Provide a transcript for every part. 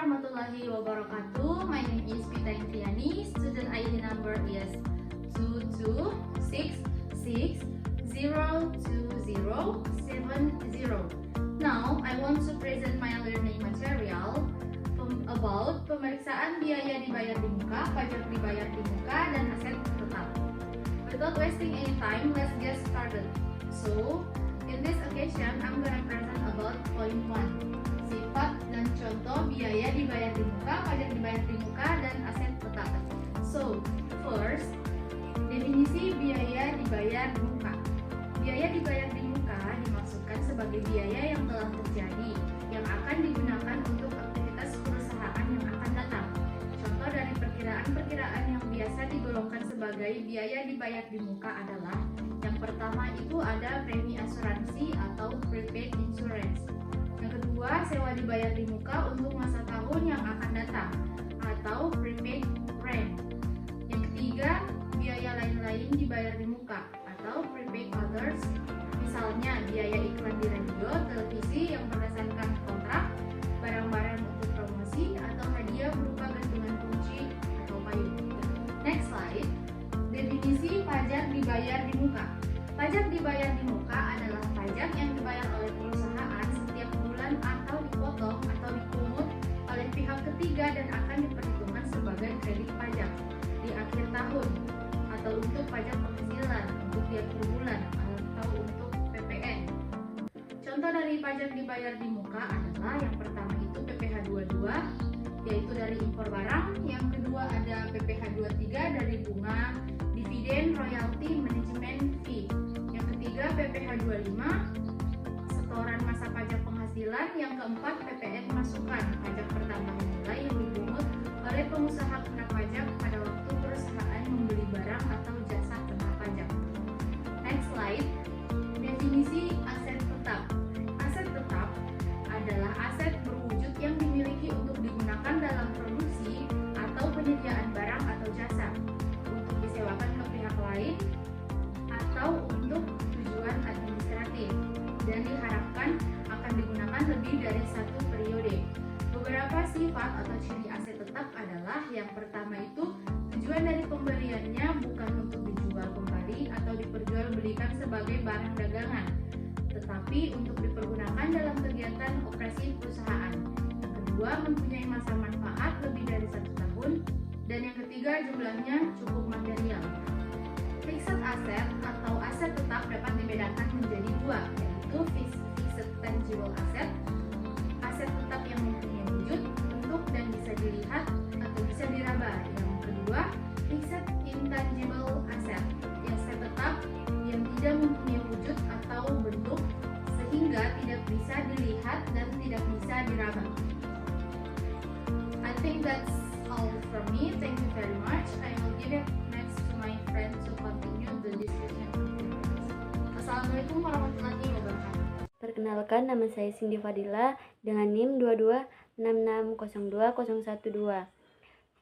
warahmatullahi wabarakatuh. My name is Pita Intiani. Student ID number is 226602070. Now, I want to present my learning material about pemeriksaan biaya dibayar di muka, pajak dibayar di muka, dan aset tetap. Without wasting any time, let's get started. So, in this occasion, I'm gonna present about point 1. Sifat dan contoh biaya dibayar di muka, pajak dibayar di muka, dan aset tetap. So, first, definisi biaya dibayar di muka. Biaya dibayar di muka dimaksudkan sebagai biaya yang telah terjadi, yang akan digunakan untuk aktivitas perusahaan yang akan datang. Contoh dari perkiraan-perkiraan yang biasa digolongkan sebagai biaya dibayar di muka adalah yang pertama itu ada premi asuransi atau prepaid insurance. Yang kedua, sewa dibayar di muka untuk masa tahun yang akan datang atau prepaid rent. Yang ketiga, biaya lain-lain dibayar di muka atau prepaid others. Misalnya, biaya iklan di radio, televisi yang berdasarkan kontrak, barang-barang untuk promosi, atau hadiah berupa gantungan kunci atau payung. Next slide. Definisi pajak dibayar di muka. Pajak dibayar di muka adalah pajak yang dibayar oleh perusahaan setiap bulan atau dipotong atau dipungut oleh pihak ketiga dan akan diperhitungkan sebagai kredit pajak di akhir tahun atau untuk pajak penghasilan, untuk di akhir bulan atau untuk PPN. Contoh dari pajak dibayar di muka adalah yang pertama itu PPh 22 yaitu dari impor barang, yang kedua ada PPh 23 dari bunga, dividen, royalti, manajemen fee. Yang ketiga PPh 25 setoran masa pajak penghasilan, yang keempat PPN masukan, pajak pertambahan nilai yang dipungut oleh pengusaha kena pajak pada waktu perusahaan membeli barang atau jasa kena pajak. Next slide. Definisi aset tetap. Aset tetap adalah aset berwujud yang dimiliki untuk digunakan dalam produksi atau penyediaan barang atau jasa, untuk disewakan ke pihak lain, atau untuk tujuan administratif, dan diharapkan akan digunakan lebih dari satu periode. Beberapa sifat atau ciri aset tetap adalah yang pertama itu tujuan dari pembeliannya bukan untuk dijual kembali atau diperjualbelikan sebagai barang dagangan, tetapi untuk dipergunakan dalam kegiatan operasi perusahaan. Yang kedua, mempunyai masa manfaat lebih dari 1 tahun, dan yang ketiga jumlahnya cukup material. Fixed asset atau aset tetap dapat dibedakan menjadi dua, yaitu fixed tangible asset, aset tetap yang mempunyai wujud, bentuk, dan bisa dilihat atau bisa diraba. Yang kedua, fixed intangible asset, aset tetap yang tidak mempunyai wujud atau bentuk sehingga tidak bisa dilihat dan tidak bisa diraba. I think that's all from me. Thank you very much. I will give it next to my friend to continue the discussion. Assalamualaikum warahmatullahi wabarakatuh. Perkenalkan, nama saya Cindy Fadila dengan NIM 2266020012.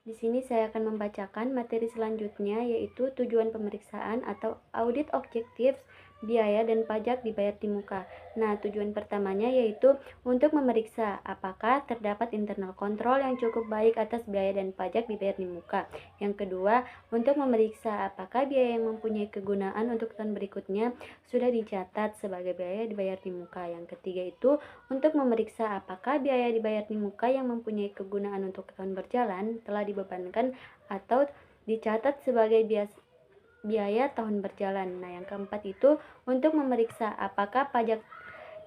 Di sini saya akan membacakan materi selanjutnya, yaitu tujuan pemeriksaan atau audit objektif biaya dan pajak dibayar di muka. Nah, tujuan pertamanya yaitu untuk memeriksa apakah terdapat internal control yang cukup baik atas biaya dan pajak dibayar di muka. Yang kedua, untuk memeriksa apakah biaya yang mempunyai kegunaan untuk tahun berikutnya sudah dicatat sebagai biaya dibayar di muka. Yang ketiga itu untuk memeriksa apakah biaya dibayar di muka yang mempunyai kegunaan untuk tahun berjalan telah dibebankan atau dicatat sebagai biaya tahun berjalan. Nah, yang keempat itu untuk memeriksa apakah pajak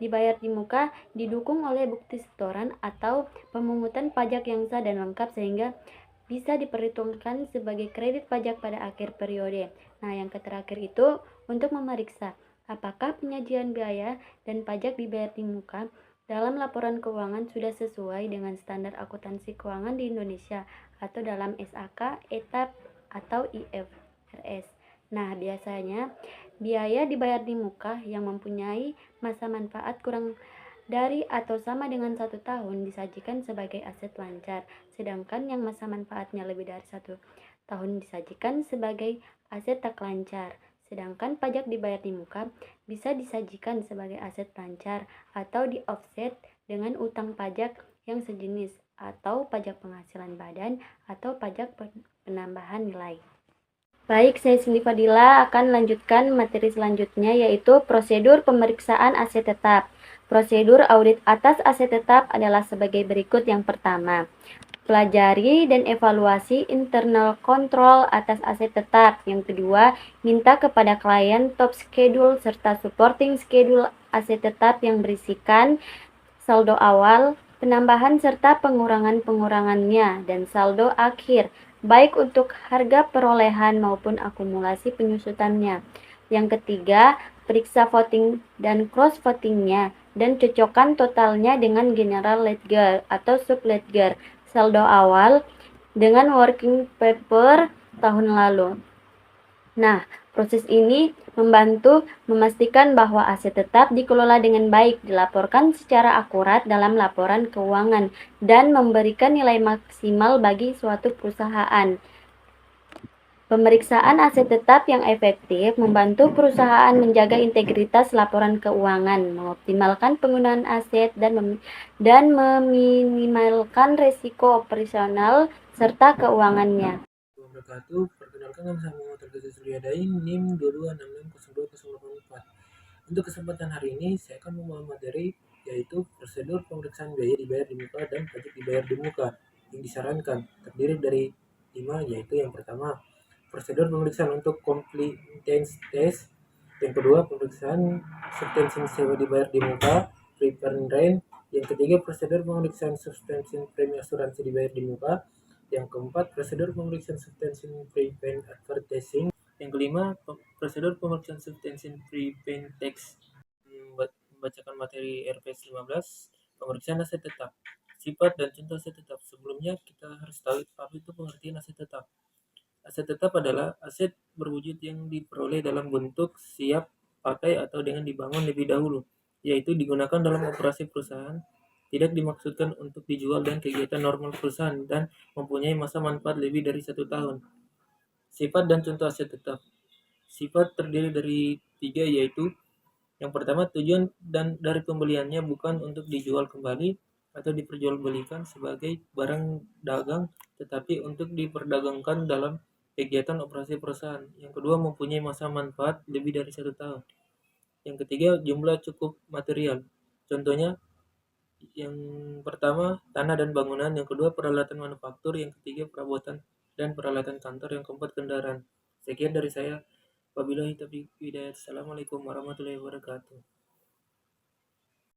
dibayar di muka didukung oleh bukti setoran atau pemungutan pajak yang sah dan lengkap sehingga bisa diperhitungkan sebagai kredit pajak pada akhir periode. Nah, yang terakhir itu untuk memeriksa apakah penyajian biaya dan pajak dibayar di muka dalam laporan keuangan sudah sesuai dengan standar akuntansi keuangan di Indonesia atau dalam SAK, ETAP, atau IFRS. Nah, biasanya biaya dibayar di muka yang mempunyai masa manfaat kurang dari atau sama dengan 1 tahun disajikan sebagai aset lancar, sedangkan yang masa manfaatnya lebih dari 1 tahun disajikan sebagai aset tak lancar. Sedangkan pajak dibayar di muka bisa disajikan sebagai aset lancar atau di offset dengan utang pajak yang sejenis, atau pajak penghasilan badan atau pajak penambahan nilai. Baik, saya Cindy Fadila akan lanjutkan materi selanjutnya, yaitu prosedur pemeriksaan aset tetap. Prosedur audit atas aset tetap adalah sebagai berikut. Yang pertama, pelajari dan evaluasi internal control atas aset tetap. Yang kedua, minta kepada klien top schedule serta supporting schedule aset tetap yang berisikan saldo awal, penambahan serta pengurangan-pengurangannya, dan saldo akhir, baik untuk harga perolehan maupun akumulasi penyusutannya. Yang ketiga, periksa voting dan cross votingnya, dan cocokkan totalnya dengan general ledger atau sub ledger saldo awal dengan working paper tahun lalu. Nah, proses ini membantu memastikan bahwa aset tetap dikelola dengan baik, dilaporkan secara akurat dalam laporan keuangan, dan memberikan nilai maksimal bagi suatu perusahaan. Pemeriksaan aset tetap yang efektif membantu perusahaan menjaga integritas laporan keuangan, mengoptimalkan penggunaan aset, dan meminimalkan risiko operasional serta keuangannya. Wabarakatuh. Perkenalkan, nama saya Muhammad Terkesi Suryadain, NIM 22660284. Untuk kesempatan hari ini saya akan membawa materi yaitu prosedur pemeriksaan biaya dibayar di muka dan pajak dibayar di muka yang disarankan, terdiri dari 5, yaitu yang pertama prosedur pemeriksaan untuk compliance test, yang kedua pemeriksaan substansi sewa dibayar di muka repair and rent, yang ketiga prosedur pemeriksaan substansi premi asuransi dibayar di muka, yang keempat prosedur pemeriksaan substansi prepaid advertising, yang kelima prosedur pemeriksaan substansi prepaid tax. Membacakan materi RPS 15, pemeriksaan aset tetap, sifat dan contoh aset tetap. Sebelumnya kita harus tahu apa itu pengertian aset tetap. Aset tetap adalah aset berwujud yang diperoleh dalam bentuk siap pakai atau dengan dibangun lebih dahulu, yaitu digunakan dalam operasi perusahaan, tidak dimaksudkan untuk dijual dan kegiatan normal perusahaan, dan mempunyai masa manfaat lebih dari 1 tahun. Sifat dan contoh aset tetap. Sifat terdiri dari 3, yaitu yang pertama, tujuan dan dari pembeliannya bukan untuk dijual kembali atau diperjualbelikan sebagai barang dagang, tetapi untuk diperdagangkan dalam kegiatan operasi perusahaan. Yang kedua, mempunyai masa manfaat lebih dari 1 tahun. Yang ketiga, jumlah cukup material. Contohnya, yang pertama, tanah dan bangunan. Yang kedua, peralatan manufaktur. Yang ketiga, perabotan dan peralatan kantor. Yang keempat, kendaraan. Sekian dari saya. Wabillahi taufiq hidayah. Assalamualaikum warahmatullahi wabarakatuh.